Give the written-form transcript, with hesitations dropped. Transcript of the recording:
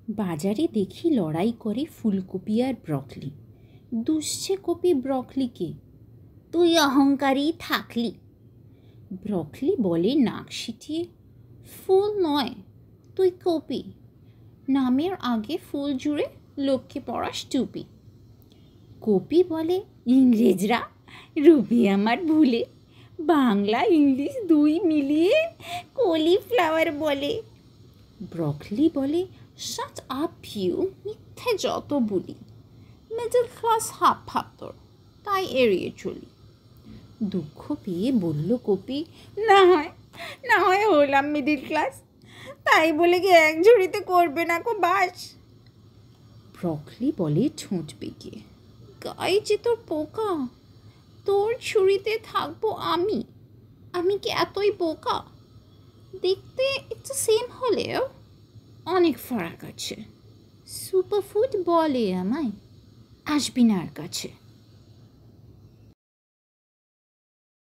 বাজারে দেখি লড়াই করে ফুলকপি আর ব্রকলি। দুষছে কপি ব্রকলিকে, তুই অহংকারী থাকলি। ব্রকলি বলে নাক সিটিয়ে, ফুল নয় তুই কপি, নামের আগে ফুল জুড়ে লোককে পড়াস টুপি। কপি বলে, ইংরেজরা রবি আমার ভুলে, বাংলা ইংলিশ দুই মিলিয়ে কলিফ্লাওয়ার বলে। ব্রকলি বলে, শাট আপ ইউ, মিথ্যে যত বলি, মিডল ক্লাস হাফ হাফ তোর, তাই এড়িয়ে চলি। দুঃখ পেয়ে বলল কপি, না হয় হলাম মিডল ক্লাস, তাই বলে কি এক ঝুড়িতে করবে না কো বাস। ব্রকলি বলে ঠোঁট বেঁকে, গায়ে যে তোর পোকা, তোর ছুরিতে থাকবো আমি কি এতই বোকা? দেখতে একটু সেম হলেও অনেক ফারাক আছে। সুপারফুড বলে আমায়, আসবি না আর কাছে।